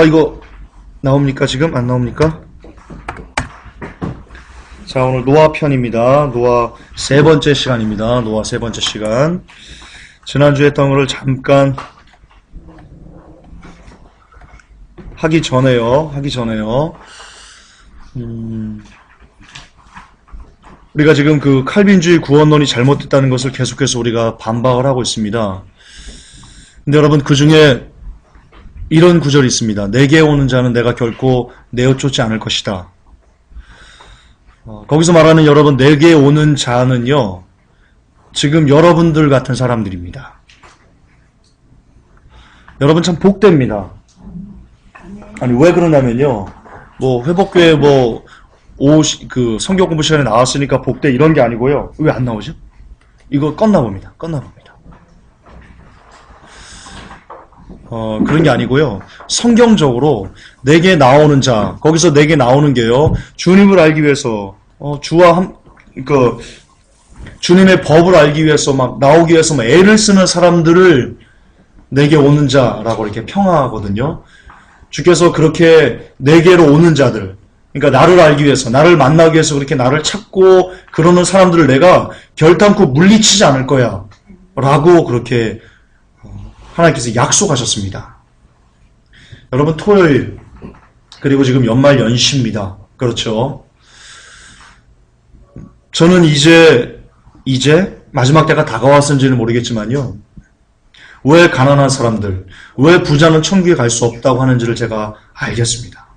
이거 나옵니까? 지금 안 나옵니까? 자, 오늘 노아 편입니다. 노아 세 번째 시간입니다. 노아 세 번째 시간. 지난주에 했던 거를 잠깐 하기 전에요. 우리가 지금 그 칼빈주의 구원론이 잘못됐다는 것을 계속해서 우리가 반박을 하고 있습니다. 근데 여러분, 그 중에 이런 구절이 있습니다. 내게 오는 자는 내가 결코 내어 쫓지 않을 것이다. 거기서 말하는 여러분, 내게 오는 자는요, 지금 여러분들 같은 사람들입니다. 여러분 참 복됩니다. 아니, 왜 그러냐면요, 회복교회 그 성경 공부 시간에 나왔으니까 복돼 이런 게 아니고요. 왜 안 나오죠? 이거 껐나 봅니다. 그런 게 아니고요. 성경적으로 내게 나오는 자, 거기서 내게 나오는 게요, 주님을 알기 위해서, 주님의 법을 알기 위해서 나오기 위해서 애를 쓰는 사람들을 내게 오는 자라고 이렇게 평하거든요. 주께서 그렇게 내게로 오는 자들, 그러니까 나를 알기 위해서, 나를 만나기 위해서 그렇게 나를 찾고 그러는 사람들을 내가 결단코 물리치지 않을 거야 라고 그렇게 하나님께서 약속하셨습니다. 여러분, 토요일, 그리고 지금 연말 연시입니다. 그렇죠? 저는 이제 마지막 때가 다가왔는지는 모르겠지만요, 왜 가난한 사람들, 왜 부자는 천국에 갈 수 없다고 하는지를 제가 알겠습니다.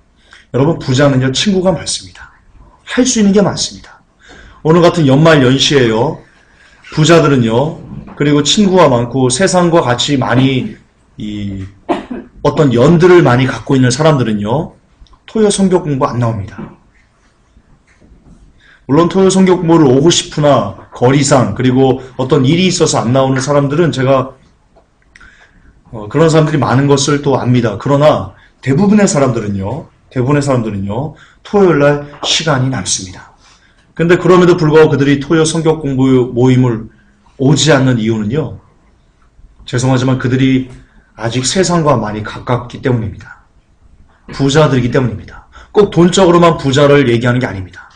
여러분, 부자는요, 친구가 많습니다. 할 수 있는 게 많습니다. 오늘 같은 연말 연시에요, 부자들은요, 그리고 친구가 많고 세상과 같이 많이 어떤 연들을 많이 갖고 있는 사람들은요, 토요 성경 공부 안 나옵니다. 물론 토요 성경 공부를 오고 싶으나 거리상, 그리고 어떤 일이 있어서 안 나오는 사람들은 제가 그런 사람들이 많은 것을 또 압니다. 그러나 대부분의 사람들은요, 토요일날 시간이 남습니다. 근데 그럼에도 불구하고 그들이 토요 성경 공부 모임을 오지 않는 이유는요, 죄송하지만 그들이 아직 세상과 많이 가깝기 때문입니다. 부자들이기 때문입니다. 꼭 돈적으로만 부자를 얘기하는 게 아닙니다.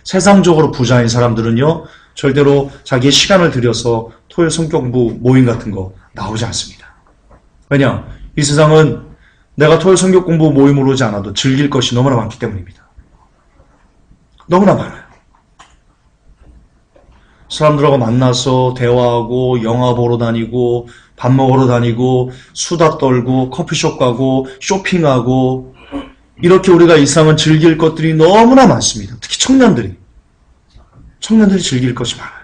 세상적으로 부자인 사람들은요, 절대로 자기의 시간을 들여서 토요 성경 공부 모임 같은 거 나오지 않습니다. 왜냐? 이 세상은 내가 토요 성경 공부 모임으로 오지 않아도 즐길 것이 너무나 많기 때문입니다. 너무나 많아요. 사람들하고 만나서 대화하고 영화 보러 다니고 밥 먹으러 다니고 수다 떨고 커피숍 가고 쇼핑하고, 이렇게 우리가 이 세상은 즐길 것들이 너무나 많습니다. 특히 청년들이 즐길 것이 많아요.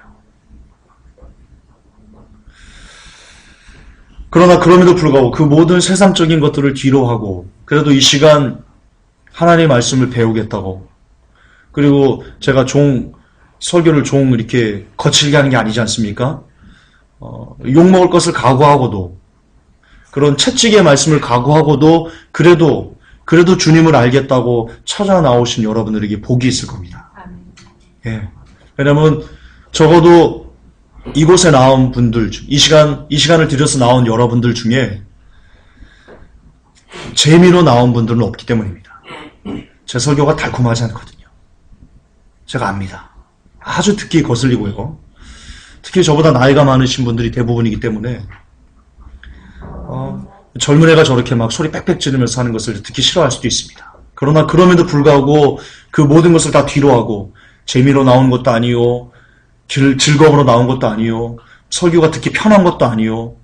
그러나 그럼에도 불구하고 그 모든 세상적인 것들을 뒤로 하고, 그래도 이 시간 하나님의 말씀을 배우겠다고, 그리고 제가 설교를 이렇게 거칠게 하는 게 아니지 않습니까? 욕먹을 것을 각오하고도, 그런 채찍의 말씀을 각오하고도, 그래도 주님을 알겠다고 찾아 나오신 여러분들에게 복이 있을 겁니다. 예. 왜냐면, 적어도 이곳에 나온 분들, 이 시간을 들여서 나온 여러분들 중에 재미로 나온 분들은 없기 때문입니다. 제 설교가 달콤하지 않거든요. 제가 압니다. 아주 듣기 거슬리고요. 특히 저보다 나이가 많으신 분들이 대부분이기 때문에 젊은 애가 저렇게 막 소리 빽빽 지르면서 하는 것을 듣기 싫어할 수도 있습니다. 그러나 그럼에도 불구하고 그 모든 것을 다 뒤로 하고, 재미로 나온 것도 아니요, 즐거움으로 나온 것도 아니요, 설교가 듣기 편한 것도 아니요,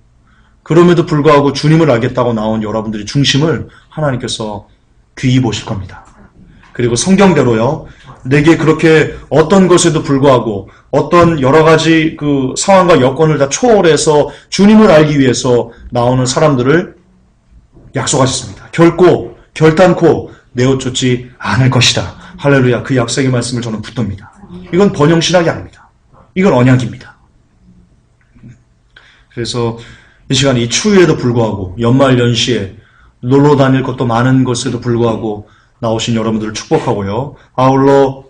그럼에도 불구하고 주님을 알겠다고 나온 여러분들의 중심을 하나님께서 귀히 보실 겁니다. 그리고 성경대로요, 내게 그렇게 어떤 것에도 불구하고 어떤 여러 가지 그 상황과 여건을 다 초월해서 주님을 알기 위해서 나오는 사람들을 약속하셨습니다. 결단코 내어쫓지 않을 것이다. 할렐루야. 그 약속의 말씀을 저는 붙듭니다. 이건 번영신학이 아닙니다. 이건 언약입니다. 그래서 이 시간 이 추위에도 불구하고, 연말 연시에 놀러 다닐 것도 많은 것에도 불구하고 나오신 여러분들을 축복하고요. 아울러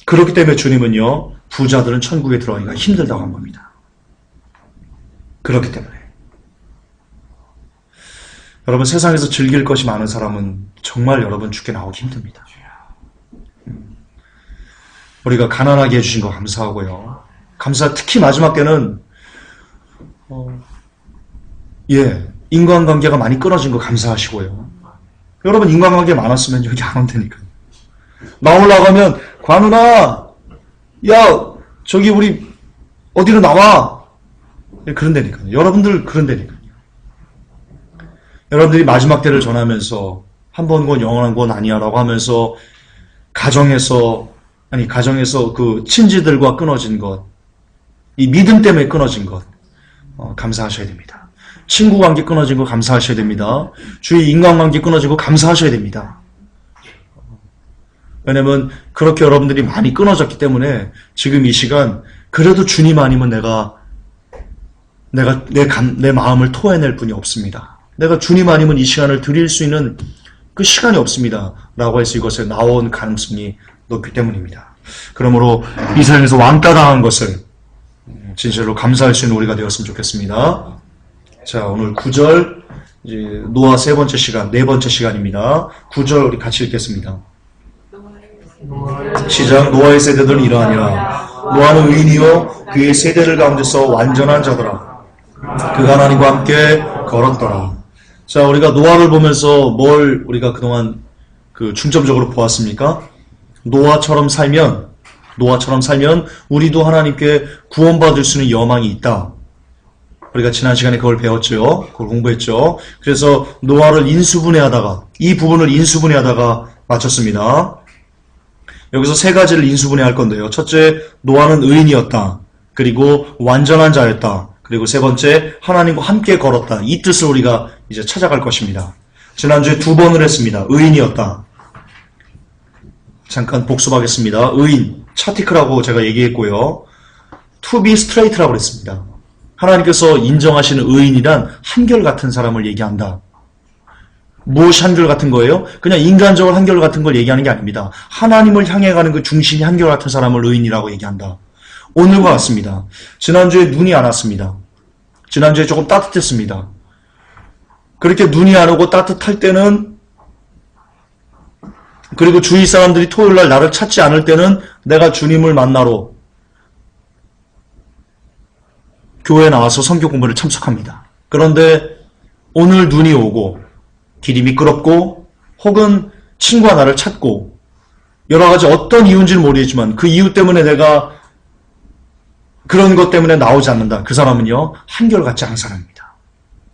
그렇기 때문에 주님은요, 부자들은 천국에 들어가기가 힘들다고 한 겁니다. 그렇기 때문에. 여러분, 세상에서 즐길 것이 많은 사람은 정말 여러분 죽게 나오기 힘듭니다. 우리가 가난하게 해주신 거 감사하고요. 특히 마지막 때는 인간관계가 많이 끊어진 거 감사하시고요. 여러분, 인간관계 많았으면 여기 안 온다니까요. 나오려고 하면, 관우나, 야, 저기 우리 어디로 나와. 그런다니까요. 여러분들 그런다니까요. 여러분들이 마지막 때를 전하면서 한 번 건 영원한 건 아니야라고 하면서 가정에서 그 친지들과 끊어진 것, 이 믿음 때문에 끊어진 것 감사하셔야 됩니다. 친구 관계 끊어진 거 감사하셔야 됩니다. 주위 인간관계 끊어진 거 감사하셔야 됩니다. 왜냐면 그렇게 여러분들이 많이 끊어졌기 때문에 지금 이 시간 그래도 주님 아니면 내 마음을 토해낼 분이 없습니다. 내가 주님 아니면 이 시간을 드릴 수 있는 그 시간이 없습니다. 라고 해서 이것에 나온 가능성이 높기 때문입니다. 그러므로 이 세상에서 왕따 당한 것을 진실로 감사할 수 있는 우리가 되었으면 좋겠습니다. 자, 오늘 9절, 이제 노아 네 번째 시간입니다. 9절 우리 같이 읽겠습니다. 시작. 노아의 세대들은 이러하니라. 노아는 의인이요 그의 세대들 가운데서 완전한 자더라. 그가 하나님과 함께 걸었더라. 자, 우리가 노아를 보면서 뭘 우리가 그동안 중점적으로 보았습니까? 노아처럼 살면 우리도 하나님께 구원받을 수 있는 여망이 있다. 우리가 지난 시간에 그걸 배웠죠. 그걸 공부했죠. 그래서 노아를 이 부분을 인수분해하다가 마쳤습니다. 여기서 세 가지를 인수분해할 건데요. 첫째, 노아는 의인이었다. 그리고 완전한 자였다. 그리고 세 번째, 하나님과 함께 걸었다. 이 뜻을 우리가 이제 찾아갈 것입니다. 지난주에 2번을 했습니다. 의인이었다. 잠깐 복습하겠습니다. 의인, 차티크라고 제가 얘기했고요. To be straight라고 그랬습니다. 하나님께서 인정하시는 의인이란 한결같은 사람을 얘기한다. 무엇이 한결같은 거예요? 그냥 인간적으로 한결같은 걸 얘기하는 게 아닙니다. 하나님을 향해 가는 그 중심이 한결같은 사람을 의인이라고 얘기한다. 오늘과 같습니다. 지난주에 눈이 안 왔습니다. 지난주에 조금 따뜻했습니다. 그렇게 눈이 안 오고 따뜻할 때는, 그리고 주위 사람들이 토요일날 나를 찾지 않을 때는 내가 주님을 만나러 교회에 나와서 성경 공부를 참석합니다. 그런데 오늘 눈이 오고 길이 미끄럽고 혹은 친구가 나를 찾고 여러 가지 어떤 이유인지는 모르겠지만 그 이유 때문에 내가 그런 것 때문에 나오지 않는다. 그 사람은요, 한결같지 않은 사람입니다.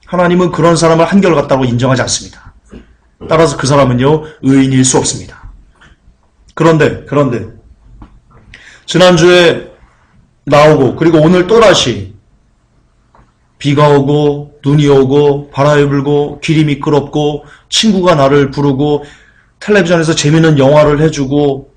하나님은 그런 사람을 한결같다고 인정하지 않습니다. 따라서 그 사람은요, 의인일 수 없습니다. 그런데 지난주에 나오고 그리고 오늘 또다시 비가 오고 눈이 오고 바람이 불고 길이 미끄럽고 친구가 나를 부르고 텔레비전에서 재밌는 영화를 해주고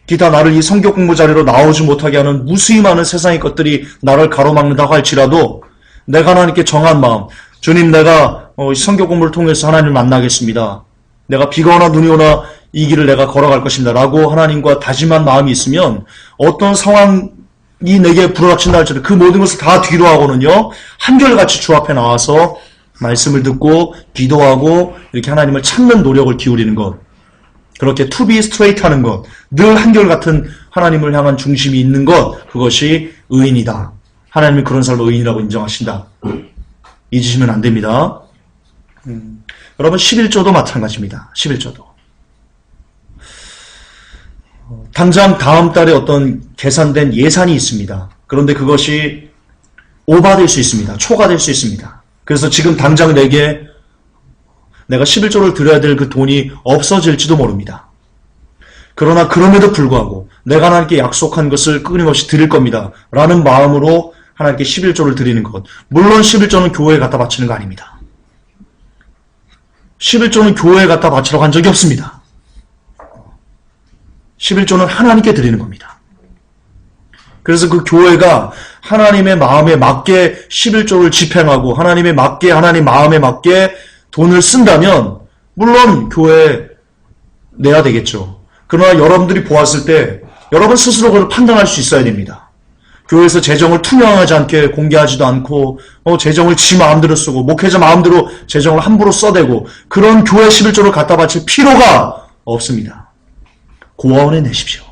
기타 나를 이 성경 공부 자리로 나오지 못하게 하는 무수히 많은 세상의 것들이 나를 가로막는다고 할지라도 내가 하나님께 정한 마음, 주님, 내가 성경 공부를 통해서 하나님을 만나겠습니다. 내가 비가 오나 눈이 오나 이 길을 내가 걸어갈 것입니다. 라고 하나님과 다짐한 마음이 있으면 어떤 상황이 내게 불어닥친다 할지라도 그 모든 것을 다 뒤로 하고는요, 한결같이 주 앞에 나와서 말씀을 듣고 기도하고 이렇게 하나님을 찾는 노력을 기울이는 것, 그렇게 to be straight 하는 것, 늘 한결같은 하나님을 향한 중심이 있는 것, 그것이 의인이다. 하나님이 그런 사람을 의인이라고 인정하신다. 잊으시면 안 됩니다. 여러분, 11조도 마찬가지입니다. 11조도. 당장 다음 달에 어떤 계산된 예산이 있습니다. 그런데 그것이 오버될 수 있습니다. 초과될 수 있습니다. 그래서 지금 당장 내가 11조를 드려야 될 그 돈이 없어질지도 모릅니다. 그러나 그럼에도 불구하고 내가 하나님께 약속한 것을 끊임없이 드릴 겁니다. 라는 마음으로 하나님께 11조를 드리는 것. 물론 11조는 교회에 갖다 바치는 거 아닙니다. 11조는 교회에 갖다 바치라고 한 적이 없습니다. 11조는 하나님께 드리는 겁니다. 그래서 그 교회가 하나님의 마음에 맞게 11조를 집행하고 하나님 마음에 맞게 돈을 쓴다면 물론 교회에 내야 되겠죠. 그러나 여러분들이 보았을 때 여러분 스스로 그걸 판단할 수 있어야 됩니다. 교회에서 재정을 투명하지 않게 공개하지도 않고 재정을 지 마음대로 쓰고 목회자 마음대로 재정을 함부로 써대고 그런 교회 11조를 갖다 바칠 필요가 없습니다. 고아원에 내십시오.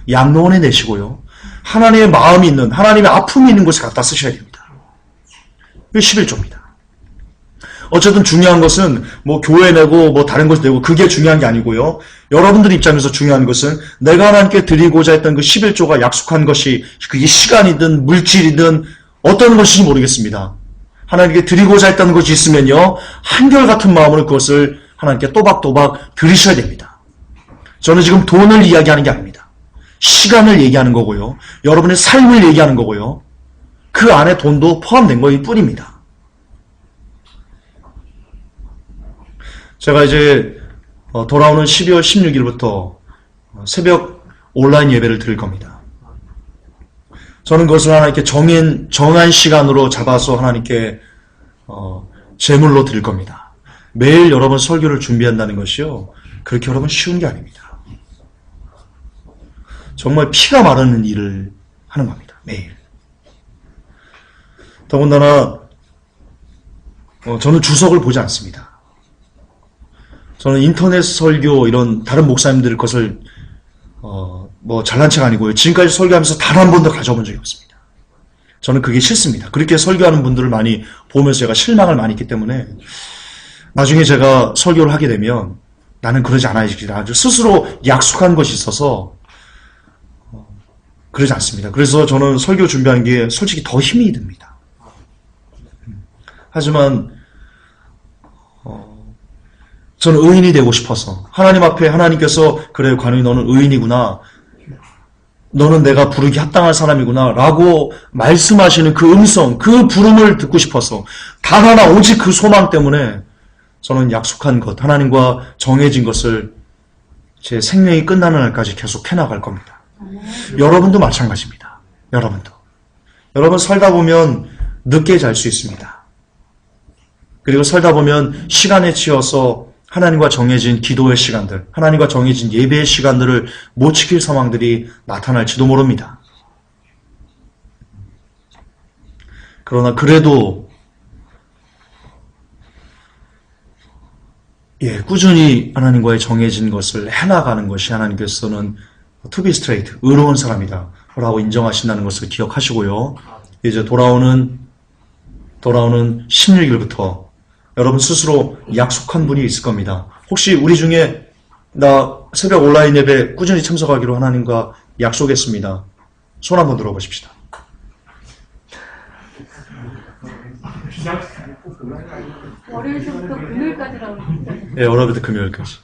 양로원에 내시고요. 하나님의 마음이 있는, 하나님의 아픔이 있는 곳에 갖다 쓰셔야 됩니다. 그게 11조입니다. 어쨌든 중요한 것은 교회 내고 다른 것 내고 그게 중요한 게 아니고요. 여러분들 입장에서 중요한 것은 내가 하나님께 드리고자 했던 그 11조가 약속한 것이 그게 시간이든 물질이든 어떤 것인지 모르겠습니다. 하나님께 드리고자 했던 것이 있으면요. 한결같은 마음으로 그것을 하나님께 또박또박 드리셔야 됩니다. 저는 지금 돈을 이야기하는 게 아닙니다. 시간을 얘기하는 거고요. 여러분의 삶을 얘기하는 거고요. 그 안에 돈도 포함된 거일 뿐입니다. 제가 이제 돌아오는 12월 16일부터 새벽 온라인 예배를 드릴 겁니다. 저는 그것을 하나님께 정한 시간으로 잡아서 하나님께 제물로 드릴 겁니다. 매일 여러분 설교를 준비한다는 것이요. 그렇게 여러분 쉬운 게 아닙니다. 정말 피가 마르는 일을 하는 겁니다. 매일. 더군다나 저는 주석을 보지 않습니다. 저는 인터넷 설교 이런 다른 목사님들 것을 잘난 체가 아니고요. 지금까지 설교하면서 단 한 번도 가져본 적이 없습니다. 저는 그게 싫습니다. 그렇게 설교하는 분들을 많이 보면서 제가 실망을 많이 했기 때문에 나중에 제가 설교를 하게 되면 나는 그러지 않아야지 아주 스스로 약속한 것이 있어서 그러지 않습니다. 그래서 저는 설교 준비하는 게 솔직히 더 힘이 듭니다. 하지만 저는 의인이 되고 싶어서 하나님 앞에 하나님께서 그래 관우이 너는 의인이구나. 너는 내가 부르기 합당한 사람이구나 라고 말씀하시는 그 음성, 그 부름을 듣고 싶어서 단 하나 오직 그 소망 때문에 저는 약속한 것, 하나님과 정해진 것을 제 생명이 끝나는 날까지 계속 해나갈 겁니다. 여러분도 마찬가지입니다. 여러분도. 여러분 살다 보면 늦게 잘 수 있습니다. 그리고 살다 보면 시간에 치여서 하나님과 정해진 기도의 시간들, 하나님과 정해진 예배의 시간들을 못 지킬 상황들이 나타날지도 모릅니다. 그러나 그래도 꾸준히 하나님과의 정해진 것을 해나가는 것이 하나님께서는 to be straight, 의로운 사람이다 라고 인정하신다는 것을 기억하시고요. 이제 돌아오는 16일부터 여러분 스스로 약속한 분이 있을 겁니다. 혹시 우리 중에 나 새벽 온라인 예배 꾸준히 참석하기로 하나님과 약속했습니다. 손 한번 들어보십시다. 월요일부터 금요일까지라고 예, 월요일부터 금요일까지.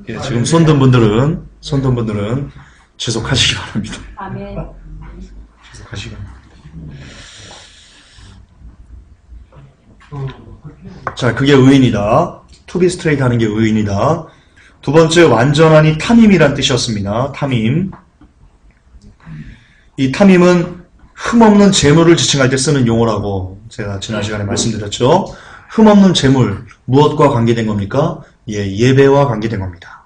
예, 지금 손든 분들은 지속하시기 바랍니다. 아멘. 지속하시기 바랍니다. 자, 그게 의인이다. To be straight 하는 게 의인이다. 두 번째, 완전하니 탐임이란 뜻이었습니다. 탐임. 이 탐임은 흠없는 재물을 지칭할 때 쓰는 용어라고 제가 지난 시간에 말씀드렸죠. 흠없는 재물, 무엇과 관계된 겁니까? 예배와 관계된 겁니다.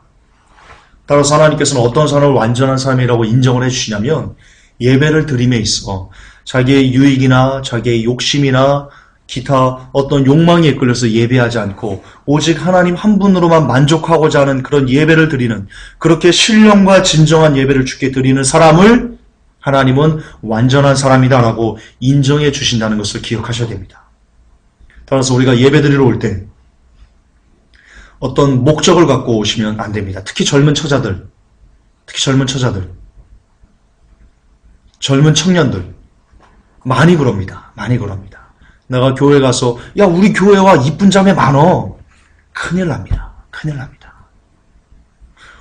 따라서 하나님께서는 어떤 사람을 완전한 사람이라고 인정을 해주시냐면 예배를 드림에 있어 자기의 유익이나 자기의 욕심이나 기타 어떤 욕망에 이끌려서 예배하지 않고 오직 하나님 한 분으로만 만족하고자 하는 그런 예배를 드리는, 그렇게 신령과 진정한 예배를 주께 드리는 사람을 하나님은 완전한 사람이다라고 인정해 주신다는 것을 기억하셔야 됩니다. 따라서 우리가 예배 드리러 올 때 어떤 목적을 갖고 오시면 안 됩니다. 특히 젊은 처자들, 젊은 청년들 많이 그럽니다. 내가 교회 가서 야 우리 교회와 이쁜 자매 많어. 큰일 납니다.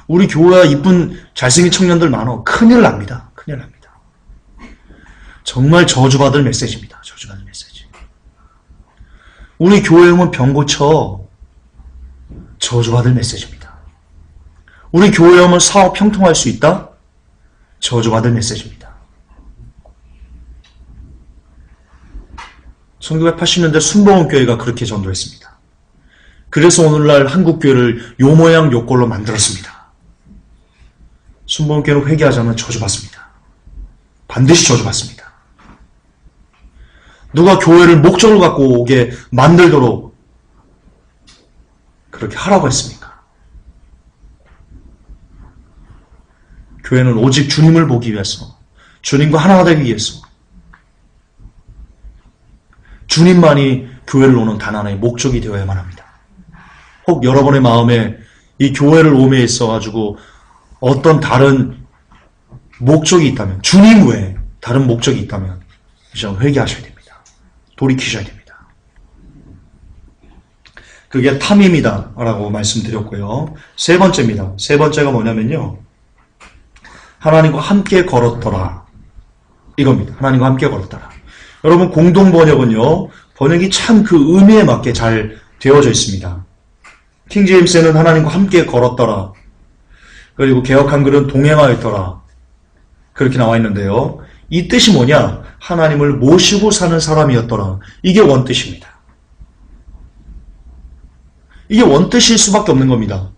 우리 교회와 이쁜 잘생긴 청년들 많어. 큰일 납니다. 정말 저주받을 메시지입니다. 우리 교회 오면 병 고쳐. 저주받을 메시지입니다. 우리 교회 오면 사업 평통할 수 있다? 저주받을 메시지입니다. 1980년대 순복음교회가 그렇게 전도했습니다. 그래서 오늘날 한국교회를 요 모양 요 꼴로 만들었습니다. 순복음교회는 회개하자면 저주받습니다. 반드시 저주받습니다. 누가 교회를 목적을 갖고 오게 만들도록 그렇게 하라고 했습니까? 교회는 오직 주님을 보기 위해서, 주님과 하나가 되기 위해서, 주님만이 교회를 오는 단 하나의 목적이 되어야만 합니다. 혹 여러분의 마음에 이 교회를 오음에 있어가지고 어떤 다른 목적이 있다면, 주님 외에 다른 목적이 있다면 이제 회개하셔야 됩니다. 돌이키셔야 됩니다. 그게 탐임이다 라고 말씀드렸고요. 세 번째입니다. 세 번째가 뭐냐면요, 하나님과 함께 걸었더라, 이겁니다. 하나님과 함께 걸었더라. 여러분, 공동 번역은요, 번역이 참 그 의미에 맞게 잘 되어져 있습니다. 킹제임스는 하나님과 함께 걸었더라, 그리고 개역 한글은 동행하였더라, 그렇게 나와 있는데요. 이 뜻이 뭐냐? 하나님을 모시고 사는 사람이었더라. 이게 원뜻입니다. 이게 원뜻일 수밖에 없는 겁니다.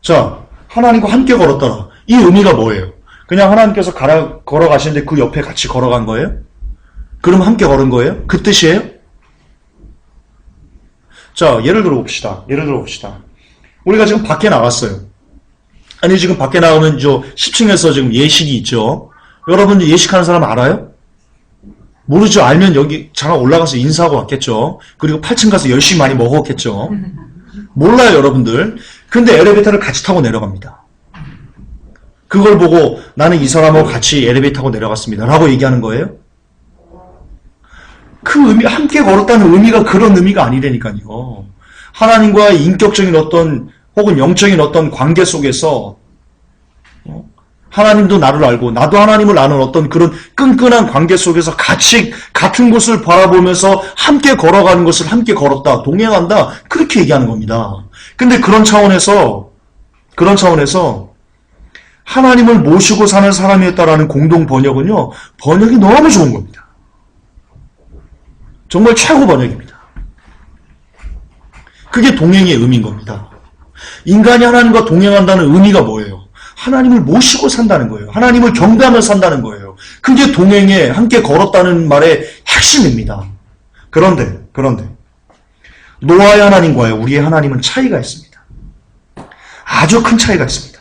자, 하나님과 함께 걸었더라. 이 의미가 뭐예요? 그냥 하나님께서 걸어가시는데 그 옆에 같이 걸어간 거예요? 그럼 함께 걸은 거예요? 그 뜻이에요? 자, 예를 들어 봅시다. 우리가 지금 밖에 나갔어요. 아니, 지금 밖에 나오면 10층에서 지금 예식이 있죠. 여러분들 예식하는 사람 알아요? 모르죠. 알면 여기 잠깐 올라가서 인사하고 왔겠죠. 그리고 8층 가서 열심히 많이 먹었겠죠. 몰라요, 여러분들. 근데 엘리베이터를 같이 타고 내려갑니다. 그걸 보고 나는 이 사람하고 같이 엘리베이터 타고 내려갔습니다 라고 얘기하는 거예요? 그 의미, 함께 걸었다는 의미가 그런 의미가 아니라니까요. 하나님과의 인격적인 어떤 혹은 영적인 어떤 관계 속에서 하나님도 나를 알고 나도 하나님을 아는 어떤 그런 끈끈한 관계 속에서 같이 같은 곳을 바라보면서 함께 걸어가는 것을 함께 걸었다, 동행한다, 그렇게 얘기하는 겁니다. 근데 그런 차원에서 하나님을 모시고 사는 사람이었다라는 공동 번역은요, 번역이 너무 좋은 겁니다. 정말 최고 번역입니다. 그게 동행의 의미인 겁니다. 인간이 하나님과 동행한다는 의미가 뭐예요? 하나님을 모시고 산다는 거예요. 하나님을 경배하며 산다는 거예요. 그게 동행에 함께 걸었다는 말의 핵심입니다. 그런데 노아의 하나님과의 우리의 하나님은 차이가 있습니다. 아주 큰 차이가 있습니다.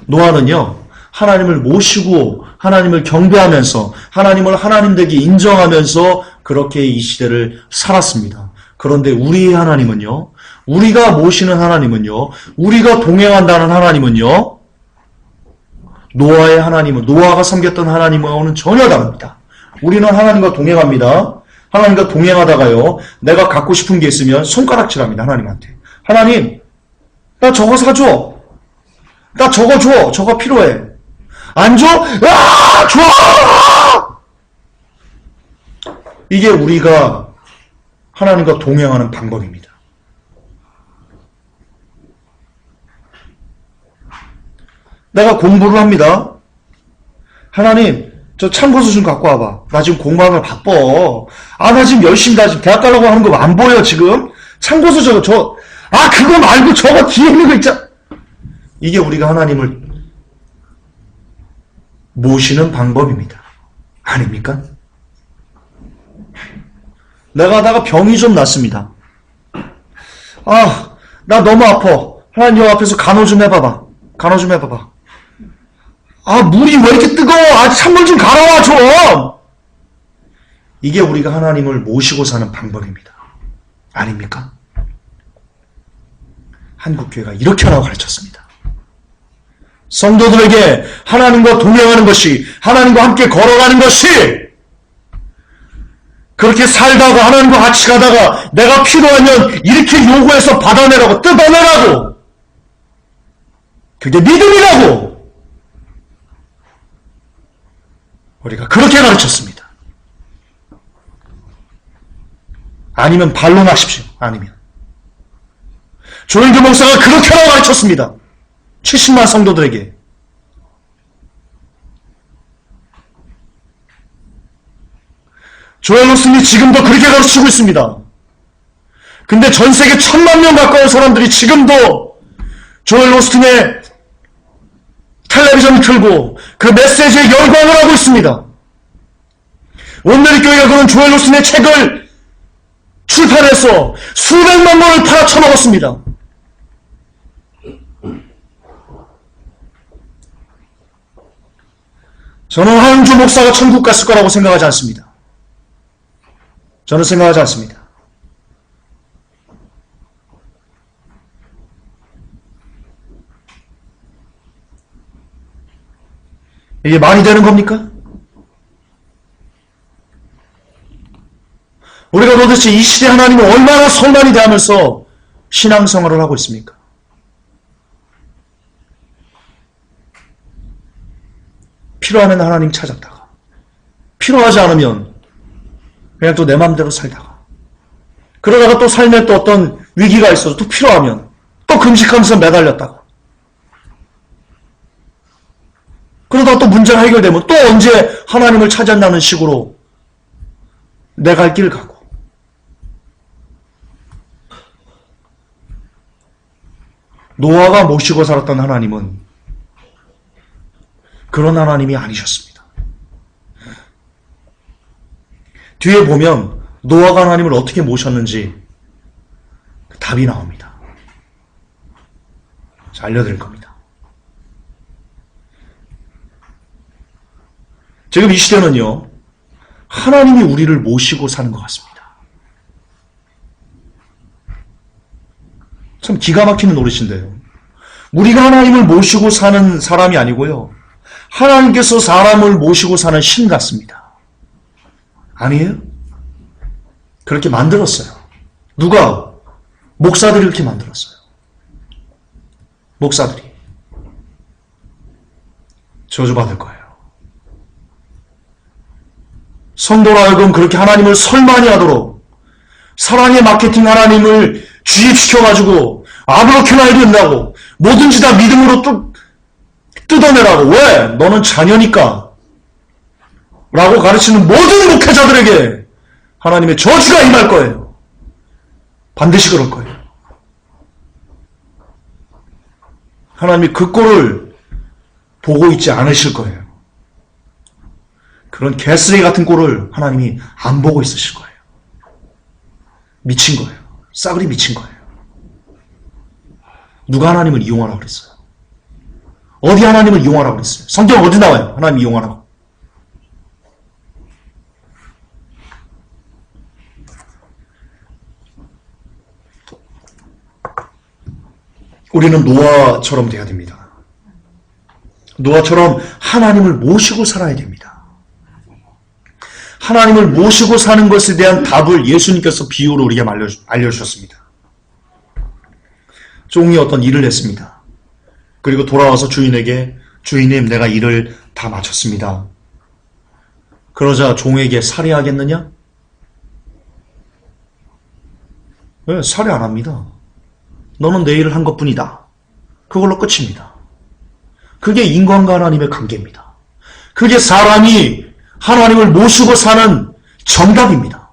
노아는요, 하나님을 모시고 하나님을 경배하면서 하나님을 하나님 되게 인정하면서 그렇게 이 시대를 살았습니다. 그런데 우리의 하나님은요, 우리가 모시는 하나님은요, 우리가 동행한다는 하나님은요, 노아의 하나님은, 노아가 섬겼던 하나님과는 전혀 다릅니다. 우리는 하나님과 동행합니다. 하나님과 동행하다가요, 내가 갖고 싶은 게 있으면 손가락질합니다. 하나님한테. 하나님, 나 저거 사줘. 나 저거 줘. 저거 필요해. 안 줘? 아, 줘! 이게 우리가 하나님과 동행하는 방법입니다. 내가 공부를 합니다. 하나님, 저 참고서 좀 갖고 와봐. 나 지금 공부하면 바빠. 나 지금 열심히, 나 지금 대학 가려고 하는 거 안 보여, 지금? 참고서 그거 말고 저거 뒤에 있는 거 있잖아. 이게 우리가 하나님을 모시는 방법입니다. 아닙니까? 내가 하다가 병이 좀 났습니다. 나 너무 아파. 하나님 여 앞에서 간호 좀 해봐봐. 물이 왜 이렇게 뜨거워? 찬물 좀 갈아와 좀. 이게 우리가 하나님을 모시고 사는 방법입니다. 아닙니까? 한국교회가 이렇게 하라고 가르쳤습니다. 성도들에게 하나님과 동행하는 것이, 하나님과 함께 걸어가는 것이, 그렇게 살다가 하나님과 같이 가다가 내가 필요하면 이렇게 요구해서 받아내라고, 뜯어내라고, 그게 믿음이라고 우리가 그렇게 가르쳤습니다. 아니면 반론하십시오. 아니면 조영규 목사가 그렇게 하라고 가르쳤습니다. 70만 성도들에게. 조엘 로슨이 지금도 그렇게 가르치고 있습니다. 근데 전 세계 1000만 명 가까운 사람들이 지금도 조엘 로스틴의 텔레비전을 틀고 그 메시지에 열광을 하고 있습니다. 오늘의 교회가 그런 조엘 오스틴의 책을 출판해서 수백만 권을 팔아쳐먹었습니다. 저는 한주 목사가 천국 갔을 거라고 생각하지 않습니다. 저는 생각하지 않습니다. 이게 말이 되는 겁니까? 우리가 도대체 이 시대 하나님을 얼마나 설만히 대하면서 신앙생활을 하고 있습니까? 필요하면 하나님 찾았다가 필요하지 않으면 그냥 또 내 마음대로 살다가 그러다가 또 삶에 또 어떤 위기가 있어서 또 필요하면 또 금식하면서 매달렸다가 그러다가 또 문제가 해결되면 또 언제 하나님을 찾았나는 식으로 내 갈 길을 가고 노아가 모시고 살았던 하나님은 그런 하나님이 아니셨습니다. 뒤에 보면 노아가 하나님을 어떻게 모셨는지 답이 나옵니다. 자, 알려드릴 겁니다. 지금 이 시대는요, 하나님이 우리를 모시고 사는 것 같습니다. 참 기가 막히는 노릇인데요. 우리가 하나님을 모시고 사는 사람이 아니고요, 하나님께서 사람을 모시고 사는 신 같습니다. 아니에요? 그렇게 만들었어요. 누가? 목사들이 그렇게 만들었어요. 목사들이. 저주받을 거예요. 성도로 하여금 그렇게 하나님을 설만히 하도록 사랑의 마케팅 하나님을 주입시켜가지고 아무렇게나 해도 된다고 뭐든지 다 믿음으로 뜯어내라고. 왜? 너는 자녀니까 라고 가르치는 모든 목회자들에게 하나님의 저주가 임할 거예요. 반드시 그럴 거예요. 하나님이 그 꼴을 보고 있지 않으실 거예요. 그런 개쓰레기 같은 꼴을 하나님이 안 보고 있으실 거예요. 미친 거예요. 싸그리 미친 거예요. 누가 하나님을 이용하라고 그랬어요? 어디 하나님을 이용하라고 그랬어요? 성경 어디 나와요? 하나님 이용하라고. 우리는 노아처럼 돼야 됩니다. 노아처럼 하나님을 모시고 살아야 됩니다. 하나님을 모시고 사는 것에 대한 답을 예수님께서 비유로 우리에게 알려주셨습니다. 종이 어떤 일을 했습니다. 그리고 돌아와서 주인에게 주인님 내가 일을 다 마쳤습니다. 그러자 종에게 살해하겠느냐? 네, 살해 안 합니다. 너는 내 일을 한 것뿐이다. 그걸로 끝입니다. 그게 인간과 하나님의 관계입니다. 그게 사람이 하나님을 모시고 사는 정답입니다.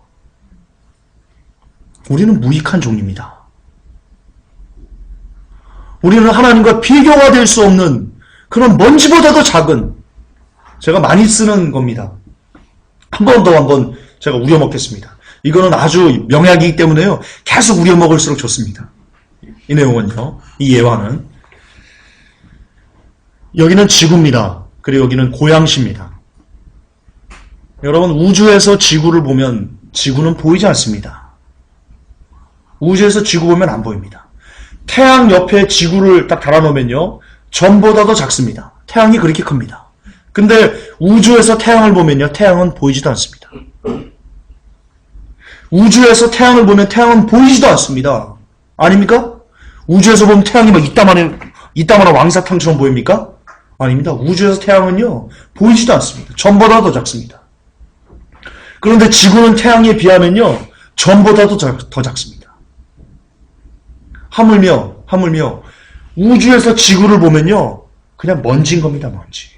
우리는 무익한 종입니다. 우리는 하나님과 비교가 될 수 없는 그런 먼지보다도 작은, 제가 많이 쓰는 겁니다. 한 번 제가 우려먹겠습니다. 이거는 아주 명약이기 때문에요. 계속 우려먹을수록 좋습니다. 이 내용은요. 이 예화는. 여기는 지구입니다. 그리고 여기는 고양시입니다. 여러분, 우주에서 지구를 보면 지구는 보이지 않습니다. 우주에서 지구 보면 안 보입니다. 태양 옆에 지구를 딱 달아놓으면요, 전보다도 작습니다. 태양이 그렇게 큽니다. 근데 우주에서 태양을 보면요, 태양은 보이지도 않습니다. 우주에서 태양을 보면 태양은 보이지도 않습니다. 아닙니까? 우주에서 보면 태양이 막 이따만한 왕사탕처럼 보입니까? 아닙니다. 우주에서 태양은요, 보이지도 않습니다. 전보다 더 작습니다. 그런데 지구는 태양에 비하면요, 전보다도 더 작습니다. 하물며 우주에서 지구를 보면요, 그냥 먼지인 겁니다. 먼지.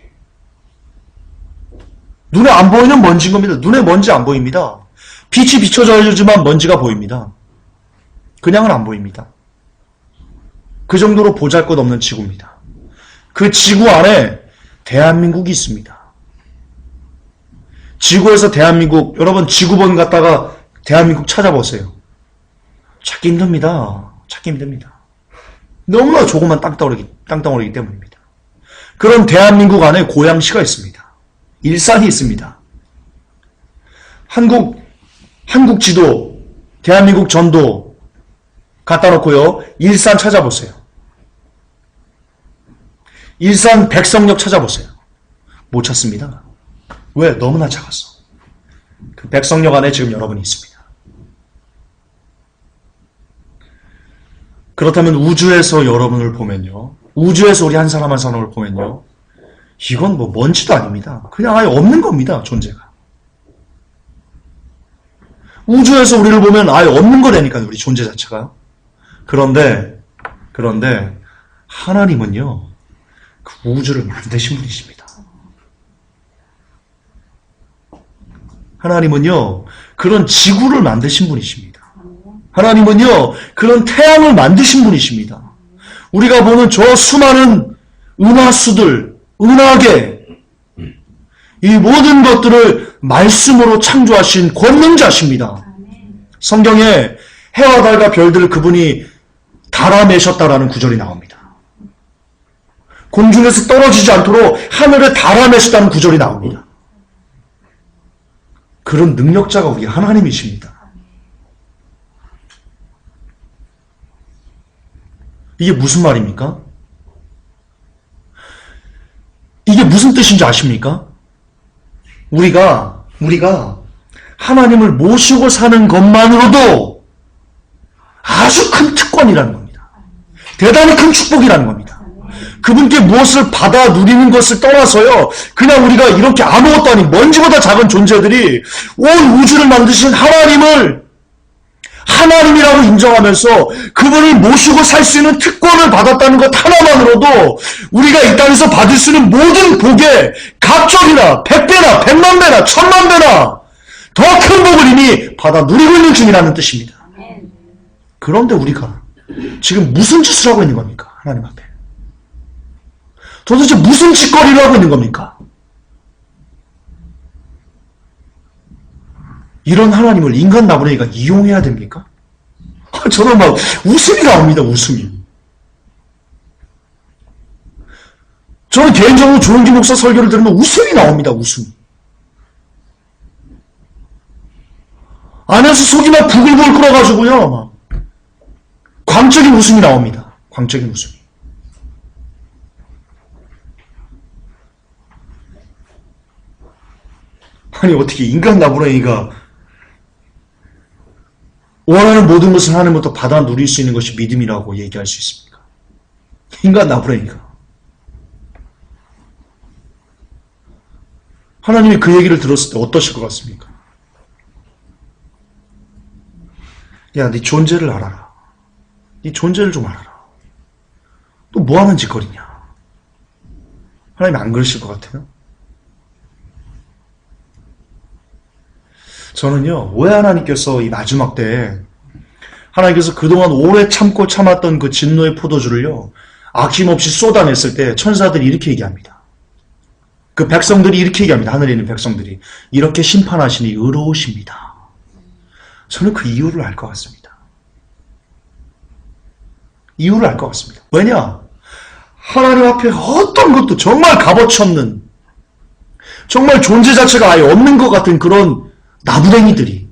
눈에 안 보이는 먼지인 겁니다. 눈에 먼지 안 보입니다. 빛이 비춰져야지만 먼지가 보입니다. 그냥은 안 보입니다. 그 정도로 보잘것없는 지구입니다. 그 지구 안에 대한민국이 있습니다. 지구에서 대한민국, 여러분 지구본 갔다가 대한민국 찾아보세요. 찾기 힘듭니다. 찾기 힘듭니다. 너무나 조그만 땅덩어리이기 때문입니다. 그런 대한민국 안에 고양시가 있습니다. 일산이 있습니다. 한국 지도, 대한민국 전도 갖다 놓고요. 일산 찾아보세요. 일산 백성역 찾아보세요. 못 찾습니다. 왜? 너무나 작았어. 그 백성역 안에 지금 여러분이 있습니다. 그렇다면 우주에서 여러분을 보면요. 우주에서 우리 한 사람 한 사람을 보면요. 이건 뭐 먼지도 아닙니다. 그냥 아예 없는 겁니다. 존재가. 우주에서 우리를 보면 아예 없는 거라니까요. 우리 존재 자체가. 그런데 하나님은요. 그 우주를 만드신 분이십니다. 하나님은요. 그런 지구를 만드신 분이십니다. 하나님은요. 그런 태양을 만드신 분이십니다. 우리가 보는 저 수많은 은하수들, 은하계, 이 모든 것들을 말씀으로 창조하신 권능자십니다. 성경에 해와 달과 별들을 그분이 달아내셨다라는 구절이 나옵니다. 공중에서 떨어지지 않도록 하늘에 달아내셨다는 구절이 나옵니다. 그런 능력자가 우리 하나님이십니다. 이게 무슨 말입니까? 이게 무슨 뜻인지 아십니까? 우리가 하나님을 모시고 사는 것만으로도 아주 큰 특권이라는 겁니다. 대단히 큰 축복이라는 겁니다. 그분께 무엇을 받아 누리는 것을 떠나서요. 그냥 우리가 이렇게 아무것도 아닌 먼지보다 작은 존재들이 온 우주를 만드신 하나님을 하나님이라고 인정하면서 그분을 모시고 살 수 있는 특권을 받았다는 것 하나만으로도 우리가 이 땅에서 받을 수 있는 모든 복에 갑절이나 100배나 100만 배나 1000만 배나 더 큰 복을 이미 받아 누리고 있는 중이라는 뜻입니다. 그런데 우리가 지금 무슨 짓을 하고 있는 겁니까? 하나님 앞에. 도대체 무슨 짓거리를 하고 있는 겁니까? 이런 하나님을 인간 나부랭이가 이용해야 됩니까? 저는 막 웃음이 나옵니다. 웃음이. 저는 개인적으로 조용기 목사 설교를 들으면 웃음이 나옵니다. 웃음이. 안에서 속이 막 부글부글 끓어가지고요. 막 광적인 웃음이 나옵니다. 광적인 웃음이. 아니 어떻게 인간 나부랭이가 원하는 모든 것을 하나님부터 받아 누릴 수 있는 것이 믿음이라고 얘기할 수 있습니까? 인간 나부랭이가. 하나님이 그 얘기를 들었을 때 어떠실 것 같습니까? 야, 네 존재를 알아라. 네 존재를 좀 알아라. 또 뭐 하는 짓거리냐? 하나님 안 그러실 것 같아요? 저는요, 왜 하나님께서 이 마지막 때에 하나님께서 그동안 오래 참고 참았던 그 진노의 포도주를요, 아낌없이 쏟아냈을 때 천사들이 이렇게 얘기합니다. 그 백성들이 이렇게 얘기합니다. 하늘에 있는 백성들이. 이렇게 심판하시니 의로우십니다. 저는 그 이유를 알 것 같습니다. 이유를 알 것 같습니다. 왜냐? 하나님 앞에 어떤 것도 정말 값어치 없는, 정말 존재 자체가 아예 없는 것 같은 그런 나부랭이들이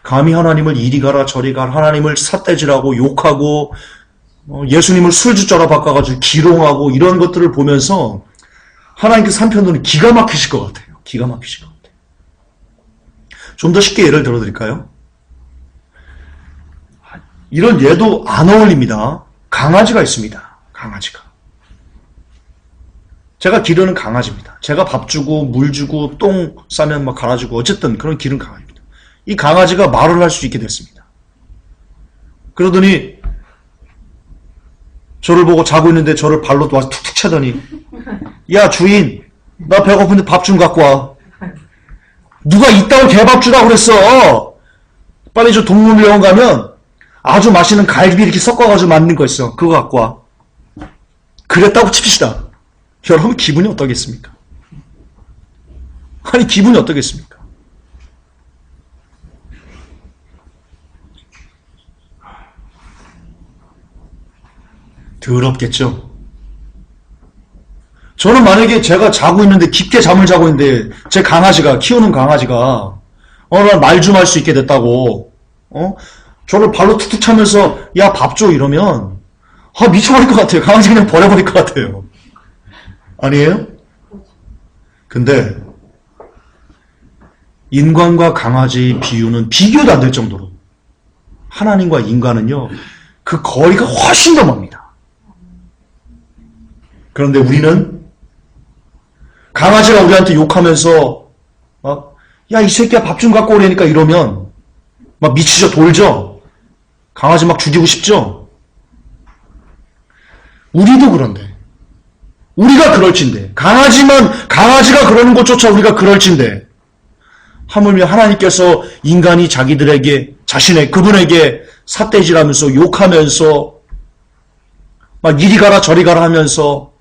감히 하나님을 이리 가라 저리 가라 하나님을 삿대질하고 욕하고 예수님을 술주자로 바꿔가지고 기롱하고 이런 것들을 보면서 하나님께서 한편으로는 기가 막히실 것 같아요. 기가 막히실 것 같아요. 좀 더 쉽게 예를 들어드릴까요? 이런 예도 안 어울립니다. 강아지가 있습니다. 강아지가. 제가 기르는 강아지입니다. 제가 밥 주고 물 주고 똥 싸면 막 갈아주고 어쨌든 그런 기른 강아지입니다. 이 강아지가 말을 할 수 있게 됐습니다. 그러더니 저를 보고 자고 있는데 저를 발로 와서 툭툭 차더니 야 주인 나 배고픈데 밥 좀 갖고 와. 누가 이따위 개밥 주라고 그랬어. 빨리 저 동물병원 가면 아주 맛있는 갈비 이렇게 섞어가지고 만든 거 있어. 그거 갖고 와. 그랬다고 칩시다. 여러분 기분이 어떠겠습니까? 아니 기분이 어떠겠습니까? 더럽겠죠? 저는 만약에 제가 자고 있는데 깊게 잠을 자고 있는데 제 강아지가 키우는 강아지가 말 좀 할 수 있게 됐다고 저를 발로 툭툭 차면서 야 밥 줘 이러면 미쳐버릴 것 같아요. 강아지 그냥 버려버릴 것 같아요. 아니에요? 근데 인간과 강아지 비유는 비교도 안 될 정도로 하나님과 인간은요 그 거리가 훨씬 더 멉니다. 그런데 우리는 강아지가 우리한테 욕하면서 야 이 새끼야 밥 좀 갖고 오라니까 이러면 막 미치죠. 돌죠. 강아지 막 죽이고 싶죠. 우리도 그런데 우리가 그럴진데 강아지가 그러는 것조차 우리가 그럴진데 하물며 하나님께서 인간이 그분에게 삿대질하면서 욕하면서 막 이리 가라 저리 가라 하면서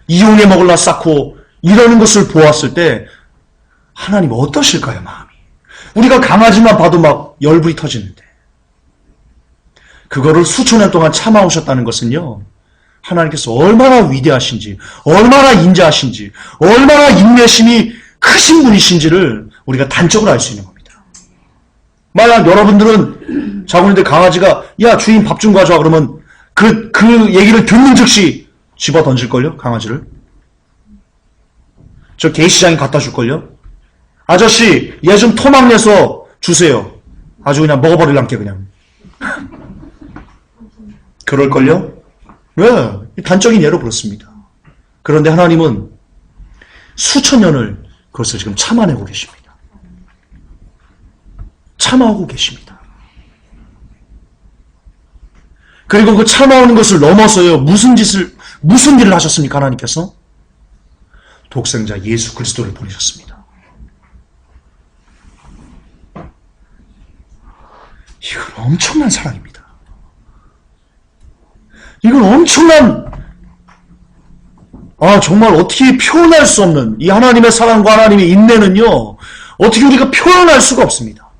이용해 먹을라 쌓고 이러는 것을 보았을 때 하나님 어떠실까요, 마음이? 우리가 강아지만 봐도 막 열불이 터지는데 그거를 수천 년 동안 참아오셨다는 것은요 하나님께서 얼마나 위대하신지 얼마나 인자하신지 얼마나 인내심이 크신 분이신지를 우리가 단적으로 알 수 있는 겁니다. 만약 여러분들은 자고 있는데 강아지가 야 주인 밥 좀 가져와 그러면 그 얘기를 듣는 즉시 집어 던질걸요? 강아지를. 저 게시장에 갖다 줄걸요? 아저씨 얘 좀 토막 내서 주세요. 아주 그냥 먹어버릴란게 그냥. 그럴걸요? 왜? 단적인 예로 그렇습니다. 그런데 하나님은 수천 년을 그것을 지금 참아내고 계십니다. 참아오고 계십니다. 그리고 그 참아오는 것을 넘어서요. 무슨 일을 하셨습니까? 하나님께서? 독생자 예수 그리스도를 보내셨습니다. 이건 엄청난 사랑입니다. 이건 엄청난 정말 어떻게 표현할 수 없는 이 하나님의 사랑과 하나님의 인내는요 어떻게 우리가 표현할 수가 없습니다.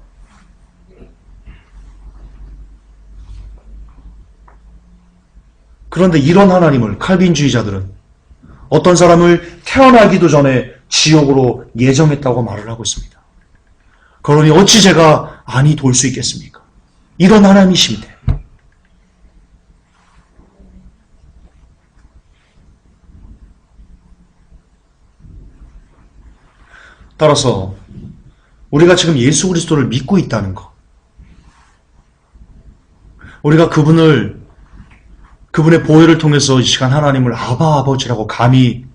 그런데 이런 하나님을 칼빈주의자들은 어떤 사람을 태어나기도 전에 지옥으로 예정했다고 말을 하고 있습니다. 그러니 어찌 제가 아니 돌 수 있겠습니까? 이런 하나님이신데 따라서 우리가 지금 예수 그리스도를 믿고 있다는 것, 우리가 그분의 보혈을 통해서 이 시간 하나님을 아바 아버지라고 감히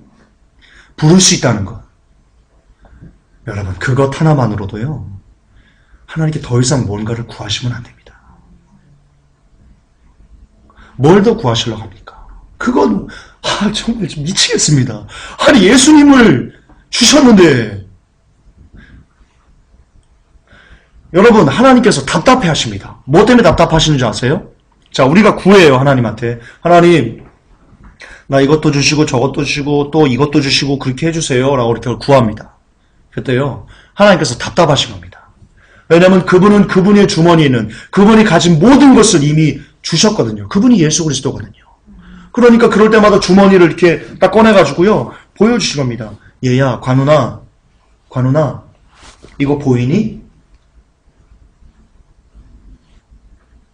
부를 수 있다는 것, 여러분 그것 하나만으로도요 하나님께 더 이상 뭔가를 구하시면 안 됩니다. 뭘 더 구하시려고 합니까? 그건 정말 좀 미치겠습니다. 아니 예수님을 주셨는데 여러분 하나님께서 답답해 하십니다. 뭐 때문에 답답하시는지 아세요? 자, 우리가 구해요 하나님한테. 하나님 나 이것도 주시고 저것도 주시고 또 이것도 주시고 그렇게 해주세요 라고 이렇게 구합니다. 그때요 하나님께서 답답하신 겁니다. 왜냐하면 그분은 그분의 주머니에 있는 그분이 가진 모든 것을 이미 주셨거든요. 그분이 예수 그리스도거든요. 그러니까 그럴 때마다 주머니를 이렇게 딱 꺼내가지고요 보여주신 겁니다. 얘야 관우나 이거 보이니?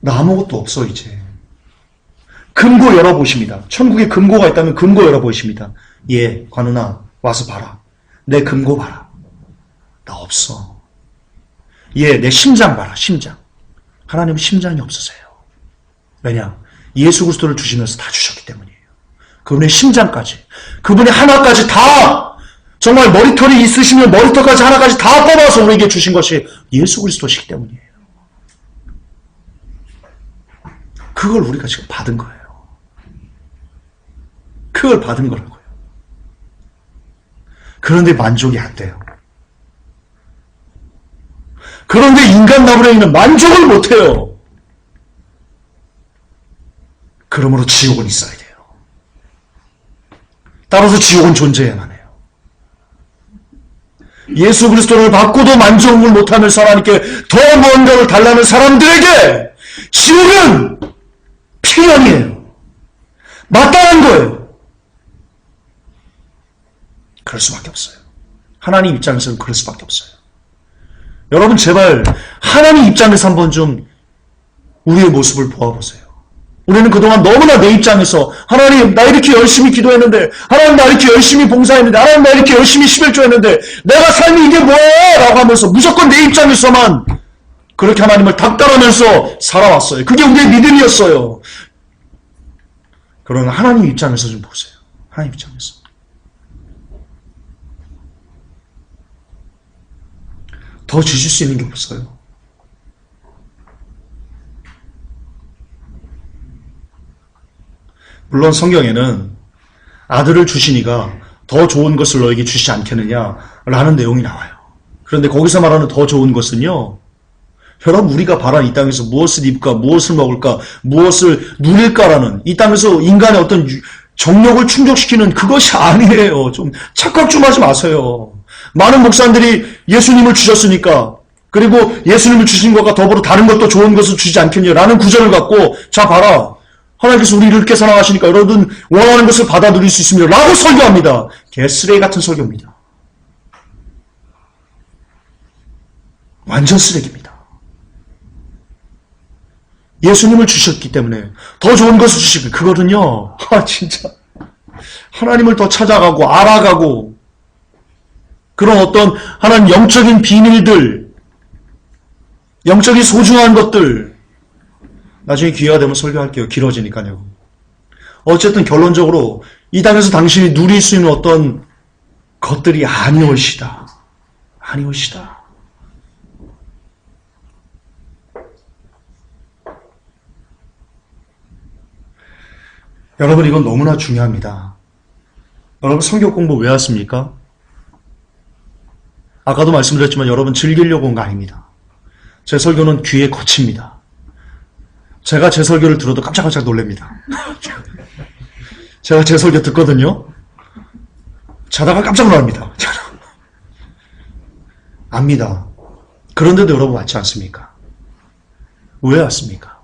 나 아무것도 없어 이제. 금고 열어보십니다. 천국에 금고가 있다면 금고 열어보십니다. 예, 관우나 와서 봐라. 내 금고 봐라. 나 없어. 예, 내 심장 봐라. 심장. 하나님은 심장이 없으세요. 왜냐? 예수 그리스도를 주시면서 다 주셨기 때문이에요. 그분의 심장까지, 그분의 하나까지 다 정말 머리털이 있으시면 머리털까지 하나까지 다 뽑아서 우리에게 주신 것이 예수 그리스도시기 때문이에요. 그걸 우리가 지금 받은 거예요. 그걸 받은 거라고요. 그런데 만족이 안 돼요. 그런데 인간 나무레이는 만족을 못 해요. 그러므로 지옥은 있어야 돼요. 따라서 지옥은 존재해야만 해요. 예수 그리스도를 받고도 만족을 못하면서 하나님께 더 무언가를 달라는 사람들에게 지옥은 필연이에요. 마땅한 거예요. 그럴 수밖에 없어요. 하나님 입장에서는 그럴 수밖에 없어요. 여러분 제발 하나님 입장에서 한번 좀 우리의 모습을 보아보세요. 우리는 그동안 너무나 내 입장에서 하나님 나 이렇게 열심히 기도했는데, 하나님 나 이렇게 열심히 봉사했는데, 하나님 나 이렇게 열심히 11조 했는데 내가 삶이 이게 뭐야? 라고 하면서 무조건 내 입장에서만 그렇게 하나님을 닥달하면서 살아왔어요. 그게 우리의 믿음이었어요. 그러나 하나님 입장에서 좀 보세요. 하나님 입장에서. 더 주실 수 있는 게 없어요. 물론 성경에는 아들을 주시니가 더 좋은 것을 너에게 주시지 않겠느냐라는 내용이 나와요. 그런데 거기서 말하는 더 좋은 것은요, 여러분 우리가 바란 이 땅에서 무엇을 입을까, 무엇을 먹을까, 무엇을 누릴까라는 이 땅에서 인간의 어떤 정력을 충족시키는 그것이 아니에요. 좀 착각 좀 하지 마세요. 많은 목사님들이 예수님을 주셨으니까, 그리고 예수님을 주신 것과 더불어 다른 것도 좋은 것을 주지 않겠냐라는 구절을 갖고 자 봐라, 하나님께서 우리를 이렇게 사랑하시니까 여러분 원하는 것을 받아 누릴 수 있습니다 라고 설교합니다. 개쓰레기 같은 설교입니다. 완전 쓰레기입니다. 예수님을 주셨기 때문에 더 좋은 것을 주시고, 그거는요, 진짜 하나님을 더 찾아가고 알아가고 그런 어떤 하나님 영적인 비밀들, 영적인 소중한 것들, 나중에 기회가 되면 설교할게요. 길어지니까요. 어쨌든 결론적으로 이 땅에서 당신이 누릴 수 있는 어떤 것들이 아니올시다. 아니올시다. 여러분 이건 너무나 중요합니다. 여러분 성경 공부 왜 왔습니까? 아까도 말씀드렸지만 여러분 즐기려고 온 거 아닙니다. 제 설교는 귀에 거칩니다. 제가 제 설교를 들어도 깜짝깜짝 놀랍니다. 제가 제 설교 듣거든요. 자다가 깜짝 놀랍니다. 압니다. 그런데도 여러분 왔지 않습니까? 왜 왔습니까?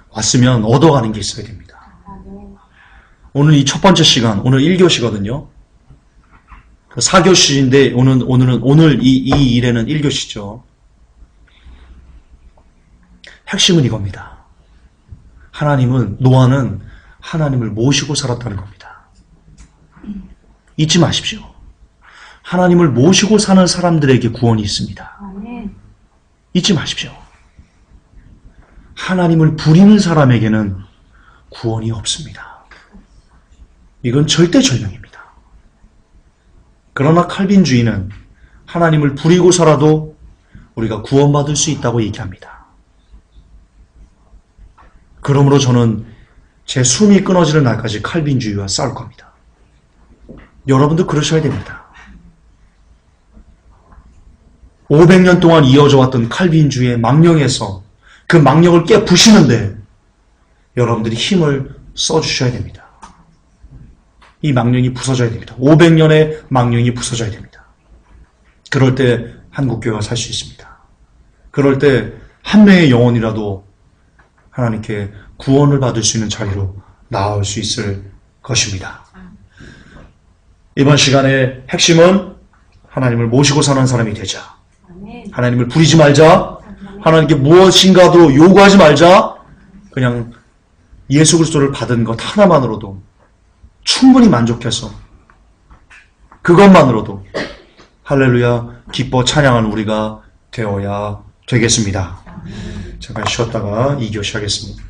왔으면 얻어가는 게 있어야 됩니다. 오늘 이 첫 번째 시간, 오늘 1교시거든요. 4교시인데 오늘 이 일에는 1교시죠. 핵심은 이겁니다. 노아는 하나님을 모시고 살았다는 겁니다. 잊지 마십시오. 하나님을 모시고 사는 사람들에게 구원이 있습니다. 잊지 마십시오. 하나님을 부리는 사람에게는 구원이 없습니다. 이건 절대절명입니다. 그러나 칼빈주의는 하나님을 부리고 살아도 우리가 구원받을 수 있다고 얘기합니다. 그러므로 저는 제 숨이 끊어지는 날까지 칼빈주의와 싸울 겁니다. 여러분도 그러셔야 됩니다. 500년 동안 이어져 왔던 칼빈주의의 망령에서 그 망령을 깨부시는데 여러분들이 힘을 써주셔야 됩니다. 이 망령이 부서져야 됩니다. 500년의 망령이 부서져야 됩니다. 그럴 때 한국교회가 살 수 있습니다. 그럴 때 한 명의 영혼이라도 하나님께 구원을 받을 수 있는 자리로 나올 수 있을 것입니다. 이번 시간의 핵심은 하나님을 모시고 사는 사람이 되자. 하나님을 부리지 말자. 하나님께 무엇인가도 요구하지 말자. 그냥 예수 그리스도를 받은 것 하나만으로도 충분히 만족해서 그것만으로도 할렐루야 기뻐 찬양하는 우리가 되어야 되겠습니다. 잠깐 쉬었다가 2교시 하겠습니다.